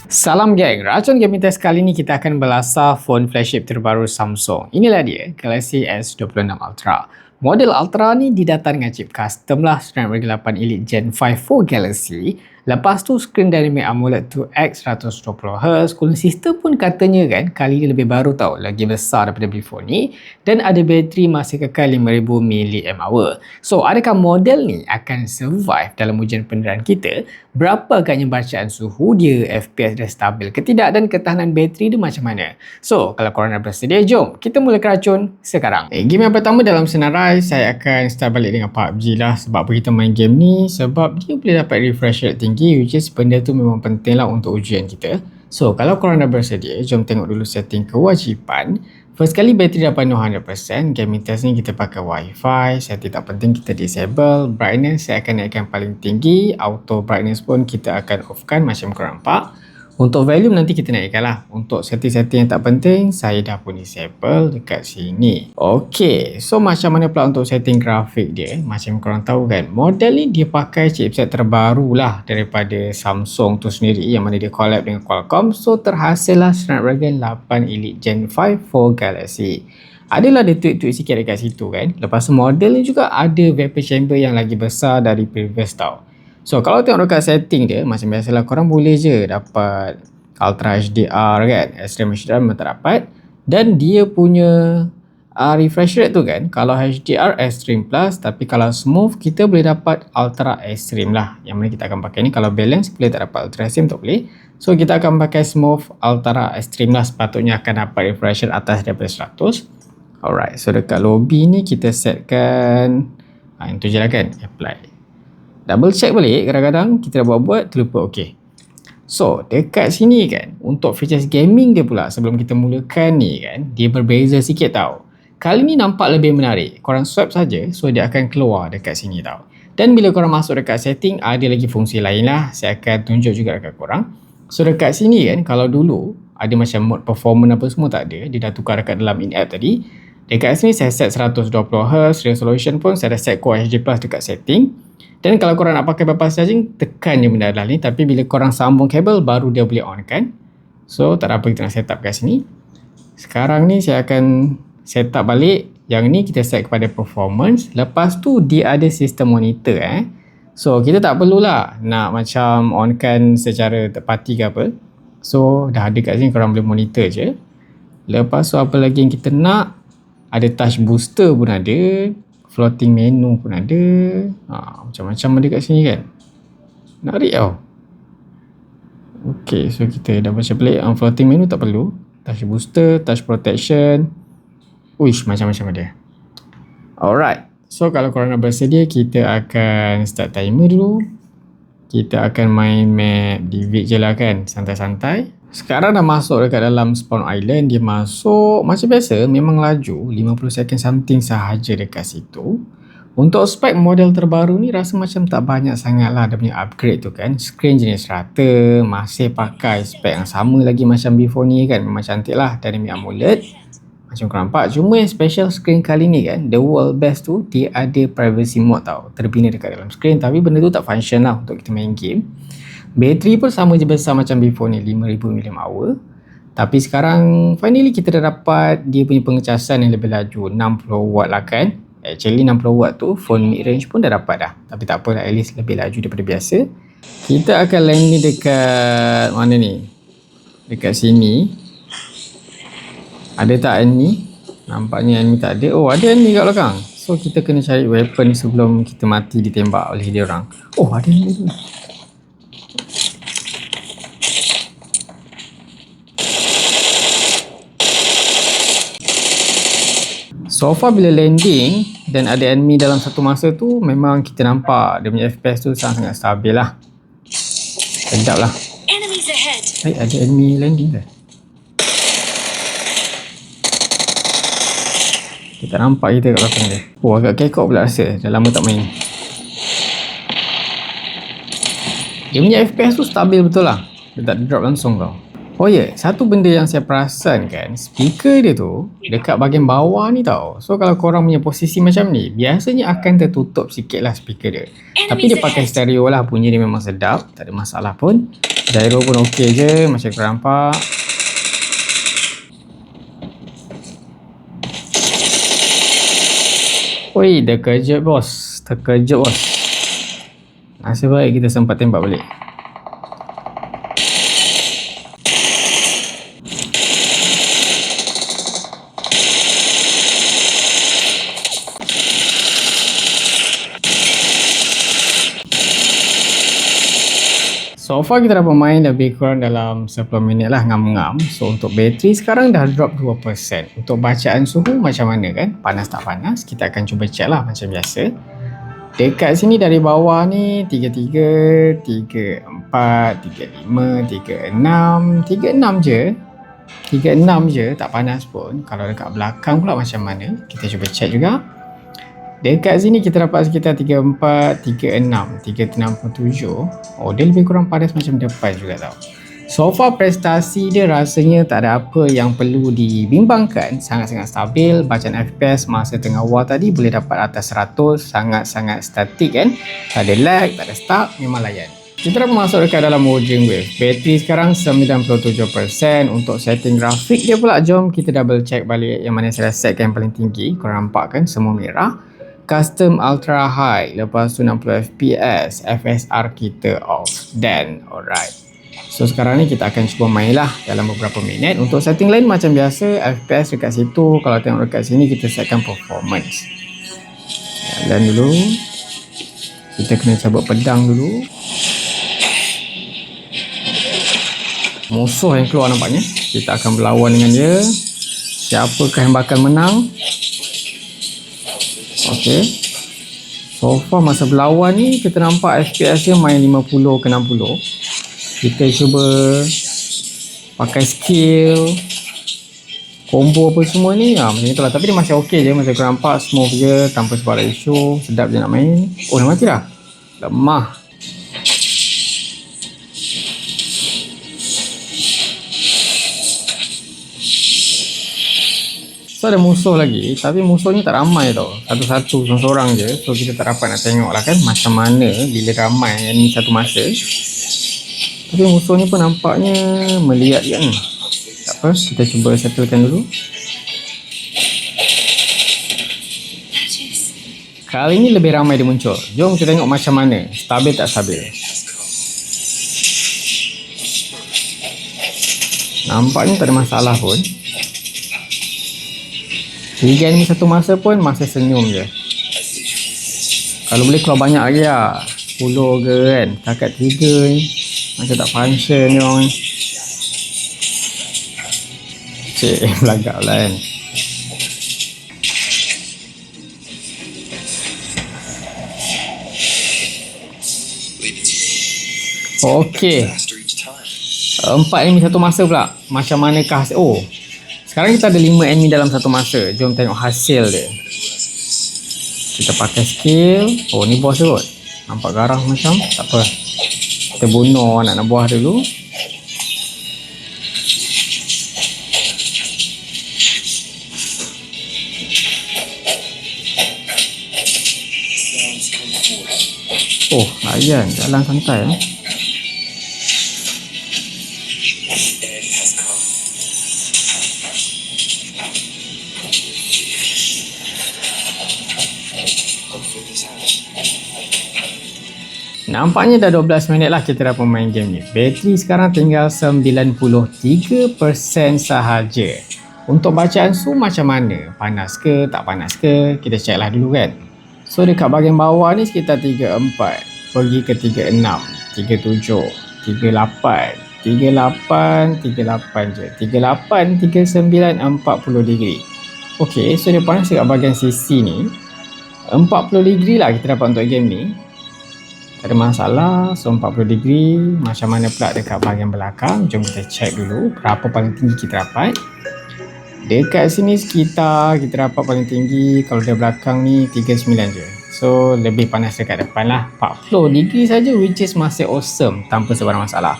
Salam geng, racun gaming test kali ni kita akan belasah phone flagship terbaru Samsung. Inilah dia, Galaxy S26 Ultra. Model Ultra ni didatang dengan chip custom lah, Snapdragon 8 Elite Gen 5 for Galaxy. Lepas tu screen Dynamic AMOLED 2X 120Hz. Cooling system pun katanya kan kali ni lebih baru tau, lagi besar daripada before ni, dan ada bateri masih kekal 5000 mAh. So adakah model ni akan survive dalam ujian penderaan kita? Berapa agaknya bacaan suhu dia, FPS dia stabil ke tidak, dan ketahanan bateri dia macam mana? So kalau korang dah bersedia, jom kita mula keracun sekarang. Game yang pertama dalam senarai saya akan start balik dengan PUBG lah. Sebab apa kita main game ni? Sebab dia boleh dapat refresh rate tinggi, which is benda tu memang penting lah untuk ujian kita. So kalau korang dah bersedia, jom tengok dulu setting kewajipan. First kali bateri dah penuh 100%. Gaming test ni kita pakai Wi-Fi. Setting tak penting kita disable. Brightness saya akan naikkan paling tinggi. Auto brightness pun kita akan offkan macam korang nampak. Untuk volume nanti kita naikkan lah. Untuk setting-setting yang tak penting saya dah pun disable dekat sini. Ok, so macam mana pula untuk setting grafik dia? Macam korang tahu kan, model ni dia pakai chipset terbaru lah daripada Samsung tu sendiri, yang mana dia collab dengan Qualcomm. So terhasil lah Snapdragon 8 Elite Gen 5 for Galaxy. Adalah dia tweak-tweak sikit dekat situ kan. Lepas tu model ni juga ada vapor chamber yang lagi besar dari previous tau. So kalau tengok dekat setting dia, macam biasalah korang boleh je dapat Ultra HDR kan. Extreme HDR memang tak dapat. Dan dia punya refresh rate tu kan, kalau HDR Extreme Plus, tapi kalau smooth kita boleh dapat Ultra Extreme lah. Yang mana kita akan pakai ni. Kalau balance boleh tak dapat Ultra Extreme, tak boleh. So kita akan pakai smooth Ultra Extreme lah. Sepatutnya akan dapat refresh rate atas daripada 100. Alright, so dekat lobby ni kita setkan yang tu je lah kan, apply. Double check balik, kadang-kadang kita dah buat-buat terlupa. ok. So dekat sini kan, untuk features gaming dia pula sebelum kita mulakan ni kan, dia berbeza sikit tau. Kali ni nampak lebih menarik. Korang swipe saja, so dia akan keluar dekat sini tau. Dan bila korang masuk dekat setting, ada lagi fungsi lain lah. Saya akan tunjuk juga dekat korang. So dekat sini kan, kalau dulu ada macam mode performance apa semua tak ada, dia dah tukar dekat dalam in-app tadi. Dekat sini saya set 120Hz, resolution pun saya dah set Quad HD Plus dekat setting. Dan kalau korang nak pakai bypass charging, tekan je benda dah ni. Tapi bila korang sambung kabel, baru dia boleh on kan. So tak ada apa kita nak set up kat sini. Sekarang ni saya akan set up balik. Yang ni kita set kepada performance. Lepas tu dia ada sistem monitor So kita tak perlulah nak macam on kan secara terpati ke apa. So dah ada kat sini, korang boleh monitor je. Lepas tu apa lagi yang kita nak? Ada touch booster pun ada. Floating menu pun ada. Macam-macam ada kat sini kan. Menarik tau. Ok, so kita dah baca pelik. Floating menu tak perlu. Touch booster, touch protection. Uish, macam-macam ada. Alright. So kalau korang dah bersedia, kita akan start timer dulu. Kita akan main map Divid je lah kan. Santai-santai. Sekarang dah masuk dekat dalam spawn island. Dia masuk macam biasa, memang laju 50 second something sahaja dekat situ. Untuk spek model terbaru ni rasa macam tak banyak sangat lah dia punya upgrade tu kan. Screen jenis rata, masih pakai spek yang sama lagi macam before ni kan. Memang cantik lah Dynamic AMOLED macam korang nampak. Cuma yang special screen kali ni kan, the world best tu, dia ada privacy mode tau, terbina dekat dalam screen. Tapi benda tu tak function lah untuk kita main game. Bateri pun sama je besar macam before ni, 5000 mAh. Tapi sekarang finally kita dah dapat dia punya pengecasan yang lebih laju, 60W lah kan. Actually 60W tu phone mid range pun dah dapat dah. Tapi tak apalah, at least lebih laju daripada biasa. Kita akan landing dekat mana ni? Dekat sini. Ada tak enemy? Nampaknya enemy tak ada. Oh, ada enemy kat belakang. So kita kena cari weapon sebelum kita mati ditembak oleh dia orang. Oh, ada enemy tu. So far bila landing dan ada enemy dalam satu masa tu, memang kita nampak dia punya FPS tu sangat-sangat stabil lah. Sedap lah. Ada enemy landing dah. Kita nampak kita kat belakang dia. Oh, agak kekok pula rasa. Dah lama tak main. Dia punya FPS tu stabil betul lah. Dia tak drop langsung tau. Oh ya, satu benda yang saya perasan kan, speaker dia tu dekat bahagian bawah ni tau. So kalau korang punya posisi macam ni, biasanya akan tertutup sikit lah speaker dia. Tapi dia pakai stereo lah, bunyi dia memang sedap, tak ada masalah pun. Gyro pun okey je macam korang nampak. Oi, terkejut bos. Terkejut bos. Nasib baik kita sempat tembak balik. So far kita dah bermain lebih kurang dalam 10 minit lah ngam-ngam. So untuk bateri sekarang dah drop 2%. Untuk bacaan suhu macam mana kan? Panas tak panas? Kita akan cuba check lah macam biasa. Dekat sini dari bawah ni 33, 34, 35, 36, 36 je. 36 je, tak panas pun. Kalau dekat belakang pula macam mana? Kita cuba check juga. Dekat sini kita dapat sekitar 34, 36, 367. Oh, dia lebih kurang panas macam depan juga tau. So far prestasi dia rasanya tak ada apa yang perlu dibimbangkan. Sangat-sangat stabil. Bacaan FPS masa tengah war tadi boleh dapat atas 100. Sangat-sangat statik kan. Tak ada lag, tak ada stuck. Memang layan. Kita dah masuk dekat dalam mode Dreamwave. Bateri sekarang 97%. Untuk setting grafik dia pula, jom kita double check balik yang mana saya setkan yang paling tinggi. Korang nampak kan semua merah. Custom Ultra High, lepas tu 60 FPS, FSR kita off. Dan alright. So sekarang ni kita akan cuba main lah dalam beberapa minit. Untuk setting lain macam biasa, FPS dekat situ. Kalau tengok dekat sini kita setkan performance. Jalan dulu. Kita kena cabut pedang dulu. Musuh yang keluar nampaknya. Kita akan berlawan dengan dia. Siapakah yang bakal menang? Okay. So far masa berlawan ni kita nampak FPS dia main 50 ke 60. Kita cuba pakai skill, combo apa semua ni. Macam itulah. Tapi dia masih okey je. Macam korang nampak smooth je, tanpa sebarang isu. Sedap je nak main. Oh, dah mati dah. Lemah. So ada musuh lagi, tapi musuh ni tak ramai tau. Satu-satu, seorang-seorang je. So kita tak dapat nak tengok lah kan macam mana bila ramai ni satu masa. Tapi musuh ni pun nampaknya melihat kan. Tak apa, kita cuba settlekan dulu. Kali ni lebih ramai dia muncul. Jom kita tengok macam mana, stabil tak stabil. Nampaknya tak ada masalah pun. 3 enemy satu masa pun masih senyum je. Kalau boleh keluar banyak lagi lah. 10 ke kan. Takat 3 ni macam tak function ni orang ni. Cik, belagak lah kan. Okey. 4 enemy satu masa pula. Macam manakah? Oh, sekarang kita ada 5 enemy dalam satu masa. Jom tengok hasil dia. Kita pakai skill. Oh, ni boss kot. Nampak garang macam. Tak apa. Kita bunuh anak buah dulu. Oh, layan. Jalan santai. Nampaknya dah 12 minit lah kita dah pemain game ni. Bateri sekarang tinggal 93% sahaja. Untuk bacaan suhu macam mana? Panas ke? Tak panas ke? Kita check lah dulu kan. So dekat bahagian bawah ni sekitar 34. Pergi ke 36, 37, 38, 38, 38 je. 38, 39, 40 degree. Okay, so dia panas dekat bahagian sisi ni. 40 degree lah kita dapat untuk game ni. Tak ada masalah. So 40 degree. Macam mana pula dekat bahagian belakang? Jom kita check dulu berapa paling tinggi kita dapat. Dekat sini sekitar kita dapat paling tinggi. Kalau dari belakang ni 39 je. So lebih panas dekat depan lah. 40 degree saja, which is masih awesome tanpa sebarang masalah.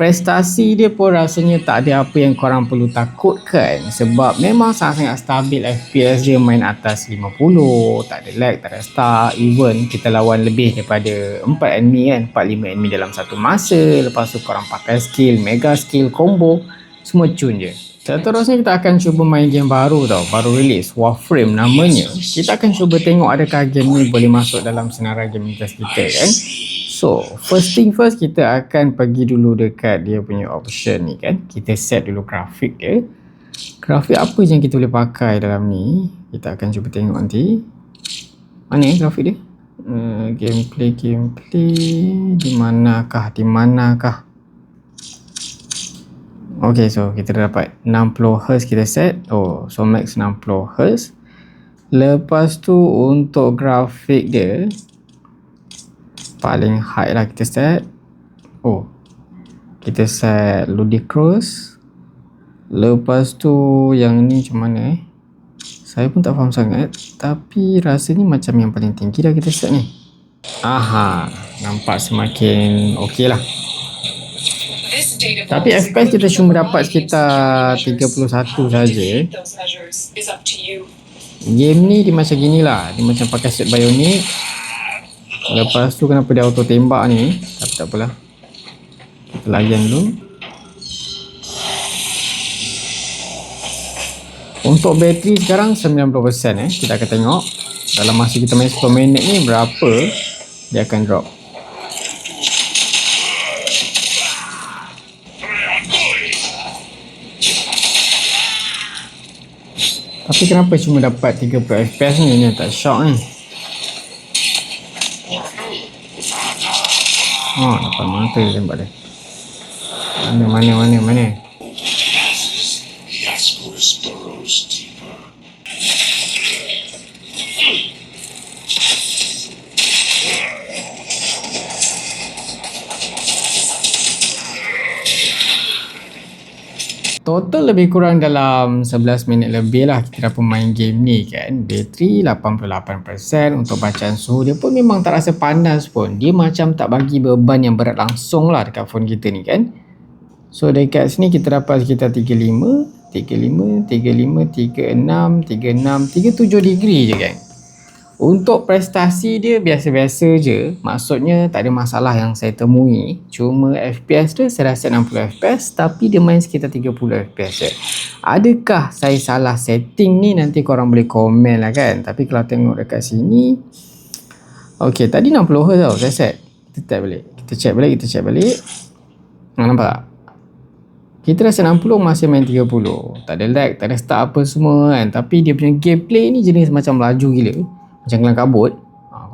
prestasi dia pun rasanya tak ada apa yang korang perlu takutkan, sebab memang sangat-sangat stabil. FPS dia main atas 50, tak ada lag, tak ada stuck. Even kita lawan lebih daripada 4 enemy kan, 4-5 enemy dalam satu masa. Lepas tu korang pakai skill, mega skill, combo, semua cun je. Seterusnya kita akan cuba main game baru tau, baru release, Warframe namanya. Kita akan cuba tengok adakah game ni boleh masuk dalam senarai game test kita kan. So, first thing first, kita akan pergi dulu dekat dia punya option ni kan. Kita set dulu grafik dia. Grafik apa yang kita boleh pakai dalam ni, kita akan cuba tengok nanti. Mana grafik dia? Gameplay. Di manakah? Okay, so kita dah dapat 60Hz kita set. Oh, so max 60Hz. Lepas tu untuk grafik dia, paling high lah kita set. Oh, kita set ludicrous. Lepas tu yang ni macam mana saya pun tak faham sangat, tapi rasanya macam yang paling tinggi dah kita set ni. Aha, nampak semakin okey lah. Tapi FPS kita cuma dapat sekitar 31 saja. Game ni dia macam gini lah, dia macam pakai set bionic. Lepas tu kenapa dia auto tembak ni, tapi tak apalah, kita layan dulu. Untuk bateri sekarang 90%. Kita akan tengok dalam masa kita main 10 minit ni berapa dia akan drop. Tapi kenapa cuma dapat 30 FPS ni tak shock ni. Oh, dapat mata tembak dia. Mana. Total lebih kurang dalam 11 minit lebih lah kita dah pemain game ni kan. Bateri 88%. Untuk bacaan suhu dia pun memang tak rasa panas pun. Dia macam tak bagi beban yang berat langsung lah dekat phone kita ni kan. So dekat sini kita dapat sekitar 35, 36, 37 degree je kan. Untuk prestasi dia biasa-biasa je. Maksudnya tak ada masalah yang saya temui. Cuma FPS dia saya rasa 60 FPS, tapi dia main sekitar 30 FPS je. Adakah saya salah setting ni? Nanti korang boleh komen lah kan. Tapi kalau tengok dekat sini, ok, tadi 60Hz tau saya set. Kita check balik. Nampak tak? Kita rasa 60 masih main 30. Tak ada lag, tak ada start apa semua kan. Tapi dia punya gameplay ni jenis macam laju gila, macam kelang kabut.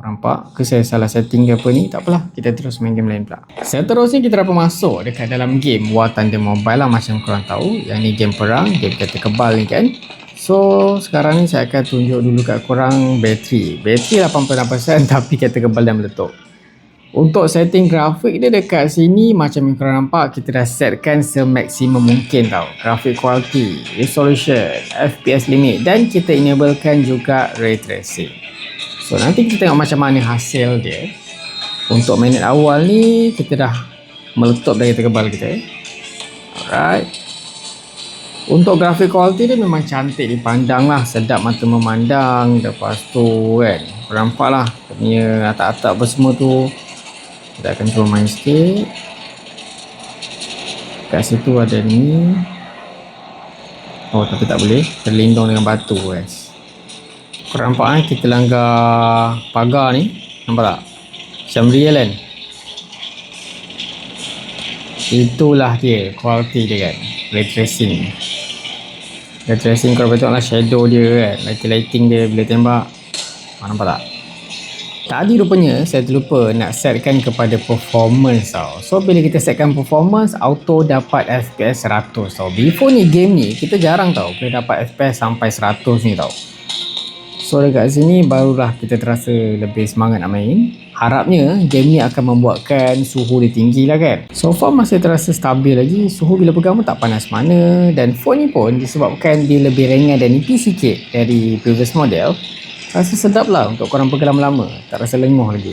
Nampak ke saya salah setting ke apa ni? Tak apalah, kita terus main game lain pula. Seterusnya kita dapat masuk dekat dalam game War Thunder Mobile lah. Macam korang tahu, yang ni game perang, game kata kebal ni kan. So sekarang ni saya akan tunjuk dulu kat korang bateri 86% tapi kata kebal dah meletup. Untuk setting grafik dia dekat sini macam yang korang nampak, kita dah setkan semaksimum mungkin tau. Graphic quality, resolution, FPS limit, dan kita enablekan juga ray tracing. So nanti kita tengok macam mana hasil dia. Untuk minit awal ni kita dah meletup dari terkebal kita. Alright. Untuk graphic quality dia memang cantik dipandang lah, sedap mata memandang. Lepas tu kan, nampak lah punya atap-atap apa semua tu. Kita akan cuba main sikit. Kat situ ada ni. Oh tapi tak boleh, terlindung dengan batu guys. Korang nampak kita langgar pagar ni. Nampak tak? Macam real kan? Itulah dia, quality dia kan. Ray tracing. Ray tracing korang boleh tengok lah shadow dia kan. Lighting dia bila tembak. Nampak tak? Tadi rupanya saya terlupa nak setkan kepada performance tau. So bila kita setkan performance, auto dapat FPS 100 tau. Before ni game ni kita jarang tau boleh dapat FPS sampai 100 ni tau. So dekat sini barulah kita terasa lebih semangat nak main. Harapnya game ni akan membuatkan suhu dia tinggi lah kan. So far masih terasa stabil lagi. Suhu bila pegang pun tak panas mana. Dan phone ni pun disebabkan dia lebih ringan dan nipis sikit dari previous model, rasa sedap lah untuk korang pegang lama-lama. Tak rasa lenguh lagi.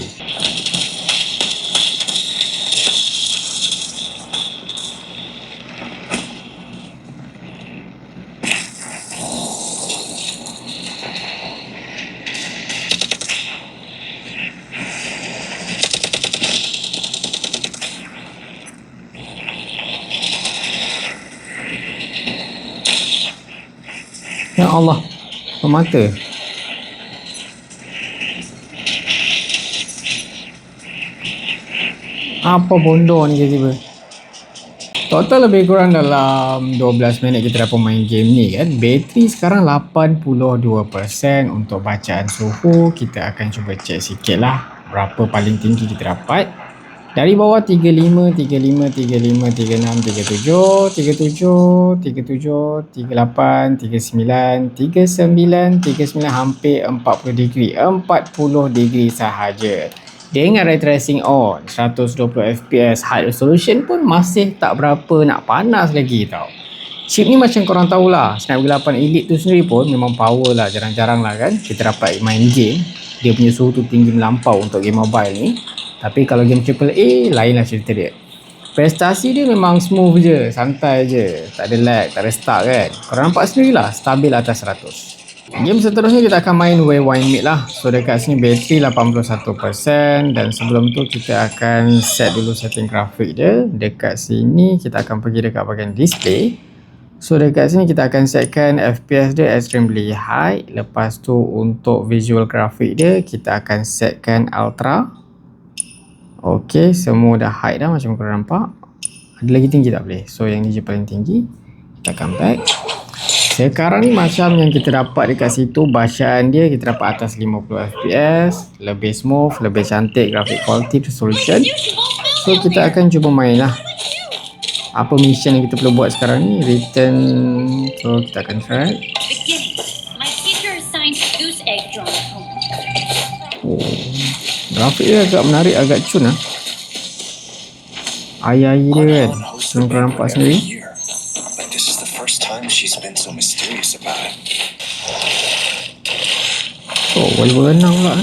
Ya Allah, mata. Apa bodoh ni tiba-tiba. Total lebih kurang dalam 12 minit kita dapat main game ni kan. Bateri sekarang 82%. Untuk bacaan suhu kita akan cuba cek sikit lah berapa paling tinggi kita dapat. Dari bawah 35, 35, 35, 36, 37, 37, 37, 38, 39, 39, 39, hampir 40 degree. 40 degree sahaja. Dengan ray tracing on, 120 fps, high resolution pun masih tak berapa nak panas lagi tau. Chip ni macam korang tahulah, Snapdragon 8 Elite tu sendiri pun memang power lah, jarang-jarang lah kan kita dapat main game dia punya suhu tu tinggi melampau untuk game mobile ni. Tapi kalau game AAA, lain lah cerita dia. Prestasi dia memang smooth je, santai je, tak ada lag, tak ada stuck kan. Korang nampak sendirilah, stabil atas 100. Game seterusnya kita akan main Wine Mate lah. So dekat sini bateri 81%. Dan sebelum tu kita akan set dulu setting grafik dia. Dekat sini kita akan pergi dekat bahagian display. So dekat sini kita akan setkan FPS dia extremely high. Lepas tu untuk visual grafik dia kita akan setkan ultra. Ok, semua dah high dah macam korang nampak. Ada lagi tinggi tak boleh. So yang ni je paling tinggi. Kita akan back. Sekarang ni macam yang kita dapat dekat situ, bacaan dia kita dapat atas 50 fps, lebih smooth, lebih cantik graphic quality resolution. So kita akan cuba main lah. Apa mission yang kita perlu buat sekarang ni? Return. So kita akan try. Oh, grafik dia agak menarik, agak cun lah. Air-air dia kan, macam korang nampak sendiri. Oh, boleh berenang pula.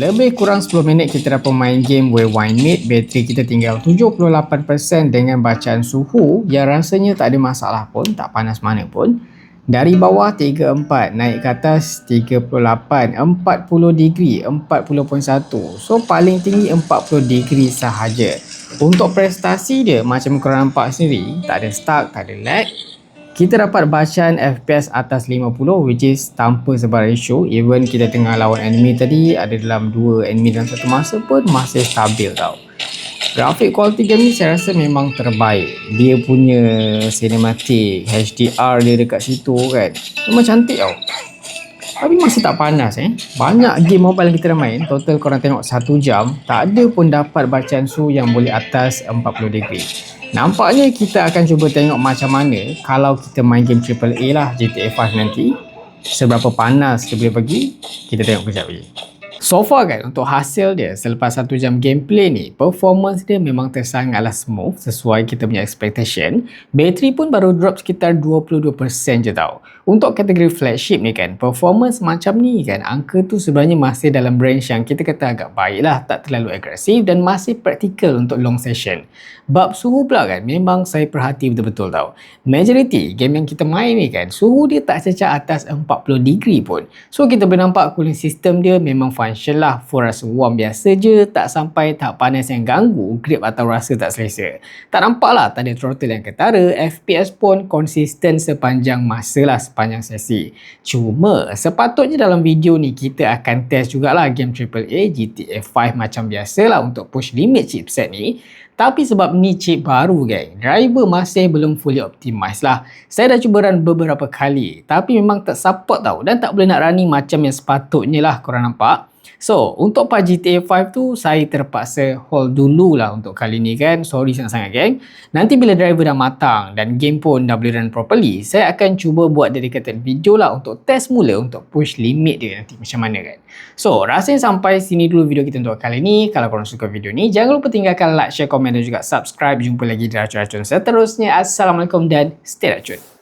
Lebih kurang 10 minit kita dapat main game Wine Mate. Bateri kita tinggal 78% dengan bacaan suhu yang rasanya tak ada masalah pun, tak panas mana pun. Dari bawah 34 naik ke atas 38, 40 degree, 40.1. So paling tinggi 40 degree sahaja. Untuk prestasi dia macam korang nampak sendiri, tak ada stuck, tak ada lag. Kita dapat bacaan FPS atas 50, which is tanpa sebarang isu. Even kita tengah lawan enemy tadi, ada dalam 2 enemy dalam satu masa pun masih stabil tau. Grafik quality game ni saya rasa memang terbaik. Dia punya cinematic, HDR dia dekat situ kan, memang cantik tau. Tapi masih tak panas Banyak game mobile yang kita dah main, total korang tengok 1 jam, tak ada pun dapat bacaan suhu yang boleh atas 40 degree. Nampaknya kita akan cuba tengok macam mana kalau kita main game AAA lah, GTA 5 nanti. Seberapa panas dia boleh pergi, kita tengok kejap lagi. So far kan, untuk hasil dia selepas 1 jam gameplay ni, performance dia memang tersangatlah smooth sesuai kita punya expectation. Bateri pun baru drop sekitar 22% je tau. Untuk kategori flagship ni kan, performance macam ni kan, angka tu sebenarnya masih dalam range yang kita kata agak baik lah, tak terlalu agresif dan masih praktikal untuk long session. Bab suhu pula kan, memang saya perhati betul-betul tau. Majority game yang kita main ni kan, suhu dia tak cecah atas 40 degree pun. So kita boleh nampak cooling system dia memang function lah, full rasa warm biasa je, tak sampai tahap panas yang ganggu grip atau rasa tak selesa. Tak nampak lah, tak ada throttle yang ketara, FPS pun konsisten sepanjang masa lah, sepanjang sesi. Cuma sepatutnya dalam video ni kita akan test jugalah game AAA GTA 5 macam biasa lah untuk push limit chipset ni. Tapi sebab ni chip baru geng, driver masih belum fully optimized lah. Saya dah cuba run beberapa kali, tapi memang tak support tau dan tak boleh nak running macam yang sepatutnya lah korang nampak. So, untuk part GTA 5 tu, saya terpaksa hold dulu lah untuk kali ni kan. Sorry sangat-sangat geng. Nanti bila driver dah matang dan game pun dah boleh run properly, saya akan cuba buat dedicated video lah untuk test mula untuk push limit dia nanti macam mana kan. So, rasanya sampai sini dulu video kita untuk kali ni. Kalau korang suka video ni, jangan lupa tinggalkan like, share, komen dan juga subscribe. Jumpa lagi di racun-racun seterusnya. Assalamualaikum dan stay racun.